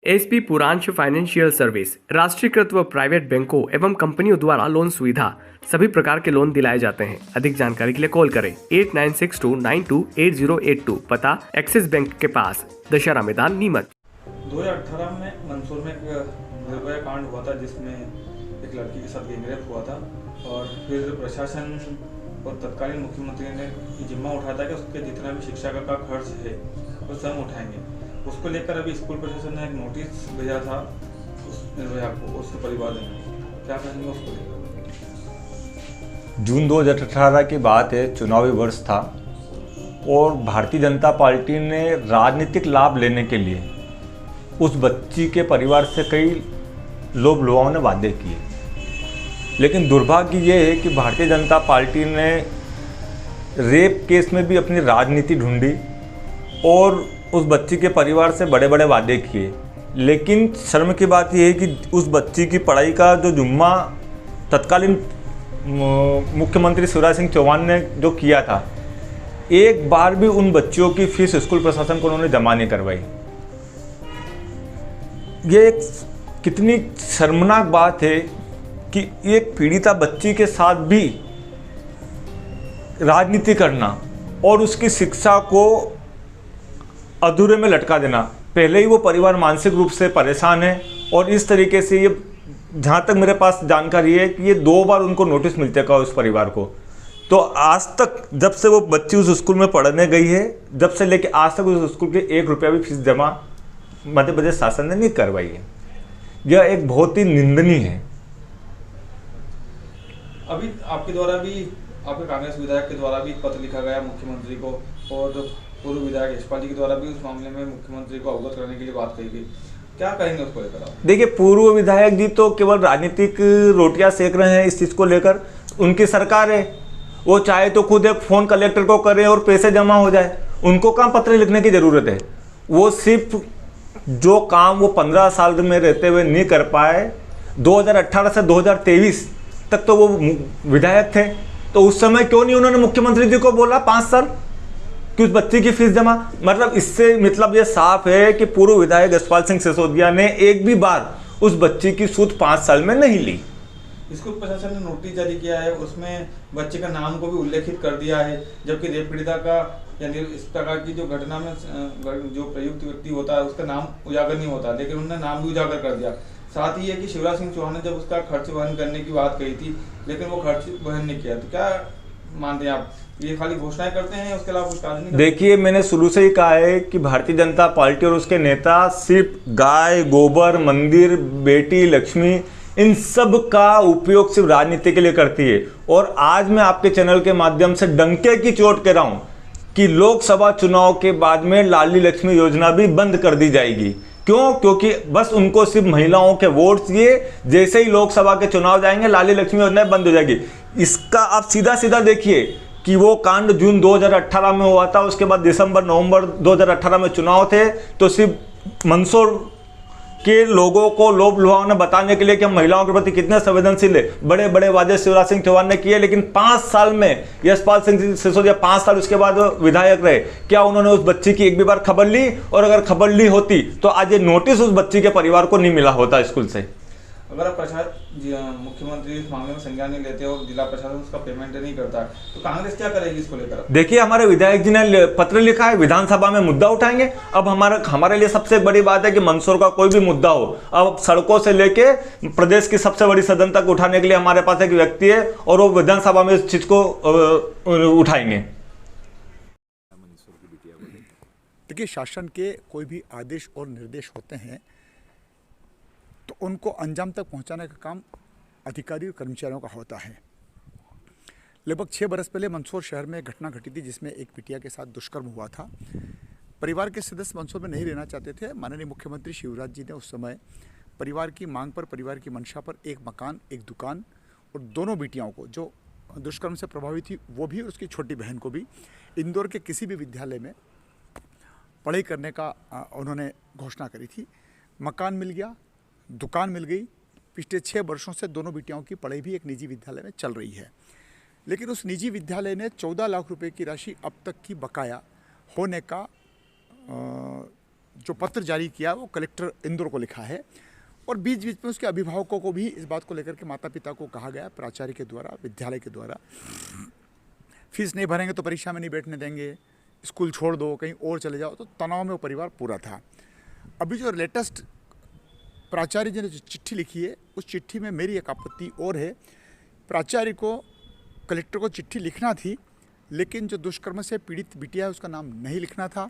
SP Purvansh financial service राष्ट्रीयकृत व private बैंकों एवं कंपनियों द्वारा लोन सुविधा सभी प्रकार के लोन दिलाए जाते हैं। अधिक जानकारी के लिए कॉल करें 8962928082। पता एक्सिस बैंक के पास, दशहरा मैदान, नीमच। 2018 में मंदसौर में एक निर्भया कांड हुआ था जिसमें एक लड़की के साथ गैंगरेप हुआ था और फिर प्रशासन और तत्कालीन मुख्यमंत्री ने जिम्मा उठाया था कि उसके जितना भी शिक्षा का खर्च है वो स्वयं उठाएंगे। उसको लेकर अभी स्कूल प्रशासन ने एक नोटिस भेजा था उस निर्भया को, उसके परिवार ने। क्या कहेंगे उसको लेकर? जून 2018 की बात है, चुनावी वर्ष था और भारतीय जनता पार्टी ने राजनीतिक लाभ लेने के लिए उस बच्ची के परिवार से कई लोभ लुभावने वादे किए। लेकिन दुर्भाग्य ये है कि भारतीय जनता पार्टी ने रेप केस में भी अपनी राजनीति ढूंढी और उस बच्ची के परिवार से बड़े बड़े वादे किए। लेकिन शर्म की बात यह है कि उस बच्ची की पढ़ाई का जो जुम्मा तत्कालीन मुख्यमंत्री शिवराज सिंह चौहान ने जो किया था, एक बार भी उन बच्चियों की फीस स्कूल प्रशासन को उन्होंने जमा नहीं करवाई। ये एक कितनी शर्मनाक बात है कि एक पीड़िता बच्ची के साथ भी राजनीति करना और उसकी शिक्षा को अधूरे में लटका देना। पहले ही वो परिवार मानसिक रूप से परेशान है और इस तरीके से ये, जहाँ तक मेरे पास जानकारी है कि ये 2 बार उनको नोटिस मिल चुका है उस परिवार को। तो आज तक जब से वो बच्ची उस स्कूल में पढ़ने गई है, जब से लेके आज तक उस स्कूल के 1 रुपया भी फीस जमा मध्य प्रदेश शासन ने नहीं करवाई है। यह एक बहुत ही निंदनीय है। अभी आपके द्वारा भी, आपके कांग्रेस विधायक के द्वारा भी पत्र लिखा गया मुख्यमंत्री को और पूर्व विधायक यशपाल जी के द्वारा भी उस मामले में मुख्यमंत्री को अवगत करने के लिए बात कही गई। क्या कहेंगे उसको लेकर आप? देखिए, पूर्व विधायक जी तो केवल राजनीतिक रोटियां सेक रहे हैं इस चीज़ को लेकर। उनकी सरकार है, वो चाहे तो खुद एक फ़ोन कलेक्टर को करें और पैसे जमा हो जाए। उनको कहाँ पत्र लिखने की ज़रूरत है। वो सिर्फ जो काम वो 15 साल में रहते हुए नहीं कर पाए, 2018 से 2023 तक तो वो विधायक थे, तो उस समय क्यों नहीं उन्होंने मुख्यमंत्री जी को बोला 5 साल कि उस बच्ची की फीस जमा? मतलब इससे मतलब ये साफ है कि पूर्व विधायक यशपाल सिंह सिसोदिया ने एक भी बार उस बच्ची की सूद 5 साल में नहीं ली। स्कूल प्रशासन ने नोटिस जारी किया है, उसमें बच्चे का नाम को भी उल्लेखित कर दिया है, जबकि रेप पीड़िता का यानी इस प्रकार की जो घटना में जो प्रयुक्त व्यक्ति होता है उसका नाम उजागर नहीं होता, लेकिन उन्होंने नाम भी उजागर कर दिया। साथ ही है कि शिवराज सिंह चौहान ने जब उसका खर्च वहन करने की बात कही थी, लेकिन वो खर्च वहन नहीं किया। तो क्या मानते हैं आप, ये खाली घोषणाएं करते हैं, उसके अलावा कुछ कार्य नहीं? देखिए, मैंने शुरू से ही कहा है कि भारतीय जनता पार्टी और उसके नेता सिर्फ गाय, गोबर, मंदिर, बेटी लक्ष्मी, इन सब का उपयोग सिर्फ राजनीति के लिए करती है। और आज मैं आपके चैनल के माध्यम से डंके की चोट कह रहा हूं कि लोकसभा चुनाव के बाद में लाडली लक्ष्मी योजना भी बंद कर दी जाएगी। क्यों? क्योंकि बस उनको सिर्फ महिलाओं के वोट चाहिए। जैसे ही लोकसभा के चुनाव जाएंगे, लाडली लक्ष्मी योजना बंद हो जाएगी। इसका आप सीधा सीधा देखिए कि वो कांड जून 2018 में हुआ था, उसके बाद दिसंबर नवंबर 2018 में चुनाव थे, तो सिर्फ मंदसौर के लोगों को लोभ लुभावना बताने के लिए कि हम महिलाओं के प्रति कितने संवेदनशील है, बड़े बड़े वादे शिवराज सिंह चौहान ने किए। लेकिन 5 साल में यशपाल सिंह सिसोदिया 5 साल उसके बाद विधायक रहे, क्या उन्होंने उस बच्ची की एक भी बार खबर ली? और अगर खबर ली होती तो आज ये नोटिस उस बच्ची के परिवार को नहीं मिला होता स्कूल से। अगर मुख्यमंत्री इस मामले में संज्ञान नहीं लेते और जिला प्रशासन उसका पेमेंट नहीं करता है, तो कांग्रेस क्या करेगी इसको लेकर? देखिए, हमारे विधायक जी ने पत्र लिखा है, विधानसभा में मुद्दा उठाएंगे। अब हमारे लिए सबसे बड़ी बात है कि मंदसौर का कोई भी मुद्दा हो, अब सड़कों से लेके प्रदेश की सबसे बड़ी सदन तक उठाने के लिए हमारे पास एक व्यक्ति है और वो विधानसभा में इस चीज को उठाएंगे। देखिए, शासन के कोई भी आदेश और निर्देश होते हैं तो उनको अंजाम तक पहुंचाने का काम अधिकारी और कर्मचारियों का होता है। लगभग 6 बरस पहले मंदसौर शहर में एक घटना घटी थी जिसमें एक बिटिया के साथ दुष्कर्म हुआ था। परिवार के सदस्य मंदसौर में नहीं रहना चाहते थे। माननीय मुख्यमंत्री शिवराज जी ने उस समय परिवार की मांग पर, परिवार की मंशा पर एक मकान, एक दुकान और दोनों बेटियों को जो दुष्कर्म से प्रभावित थी वो भी और उसकी छोटी बहन को भी इंदौर के किसी भी विद्यालय में पढ़ाई करने का उन्होंने घोषणा करी थी। मकान मिल गया, दुकान मिल गई। पिछले 6 वर्षों से दोनों बेटियों की पढ़ाई भी एक निजी विद्यालय में चल रही है। लेकिन उस निजी विद्यालय ने 14 लाख रुपए की राशि अब तक की बकाया होने का जो पत्र जारी किया वो कलेक्टर इंदौर को लिखा है और बीच बीच में उसके अभिभावकों को भी इस बात को लेकर के माता पिता को कहा गया, प्राचार्य के द्वारा, विद्यालय के द्वारा, फीस नहीं भरेंगे तो परीक्षा में नहीं बैठने देंगे, स्कूल छोड़ दो, कहीं और चले जाओ। तो तनाव में वो परिवार पूरा था। अभी जो लेटेस्ट प्राचार्य जी ने जो चिट्ठी लिखी है उस चिट्ठी में मेरी एक आपत्ति और है। प्राचार्य को, कलेक्टर को चिट्ठी लिखना थी, लेकिन जो दुष्कर्म से पीड़ित बिटिया है उसका नाम नहीं लिखना था।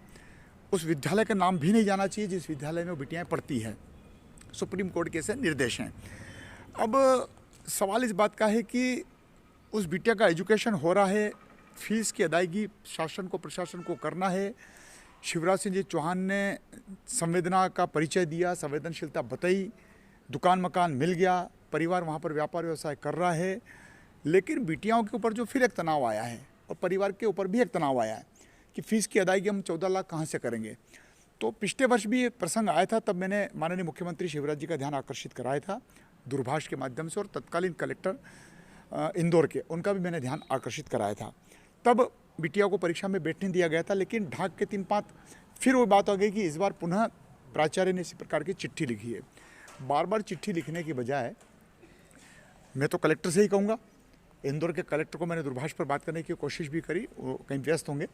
उस विद्यालय का नाम भी नहीं जाना चाहिए जिस विद्यालय में वो बिटियाएँ पढ़ती है। सुप्रीम कोर्ट के ऐसे निर्देश हैं। अब सवाल इस बात का है कि उस बिटिया का एजुकेशन हो रहा है, फीस की अदायगी शासन को, प्रशासन को करना है। शिवराज सिंह जी चौहान ने संवेदना का परिचय दिया, संवेदनशीलता बताई, दुकान मकान मिल गया, परिवार वहाँ पर व्यापार व्यवसाय कर रहा है। लेकिन बिटियाओं के ऊपर जो फिर एक तनाव आया है और परिवार के ऊपर भी एक तनाव आया है कि फ़ीस की अदायगी हम 14 लाख कहाँ से करेंगे। तो पिछले वर्ष भी ये प्रसंग आया था, तब मैंने माननीय मुख्यमंत्री शिवराज जी का ध्यान आकर्षित कराया था दूरभाष के माध्यम से, और तत्कालीन कलेक्टर इंदौर के, उनका भी मैंने ध्यान आकर्षित कराया था। तब बिटिया को परीक्षा में बैठने दिया गया था, लेकिन ढाक के 3 पात फिर वो बात आ गई कि इस बार पुनः प्राचार्य ने इसी प्रकार की चिट्ठी लिखी है। बार बार चिट्ठी लिखने की बजाय मैं तो कलेक्टर से ही कहूँगा, इंदौर के कलेक्टर को मैंने दूरभाष पर बात करने की कोशिश भी करी, वो कहीं व्यस्त होंगे,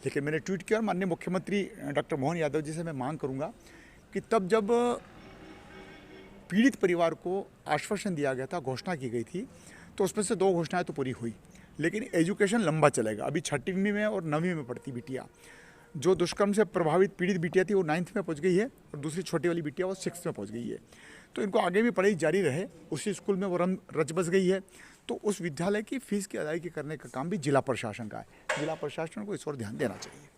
लेकिन मैंने ट्वीट किया और माननीय मुख्यमंत्री डॉक्टर मोहन यादव जी से मैं मांग करूँगा कि तब जब पीड़ित परिवार को आश्वासन दिया गया था, घोषणा की गई थी, तो उसमें से 2 घोषणाएं तो पूरी हुई, लेकिन एजुकेशन लंबा चलेगा। अभी 6वीं में और 9वीं में पढ़ती बिटिया, जो दुष्कर्म से प्रभावित पीड़ित बिटिया थी वो 9th में पहुंच गई है और दूसरी छोटी वाली बिटिया वो 6th में पहुंच गई है। तो इनको आगे भी पढ़ाई जारी रहे, उसी स्कूल में वो रच बस गई है। तो उस विद्यालय की फ़ीस की अदायगी करने का काम भी जिला प्रशासन का है। जिला प्रशासन को इस ओर ध्यान देना चाहिए।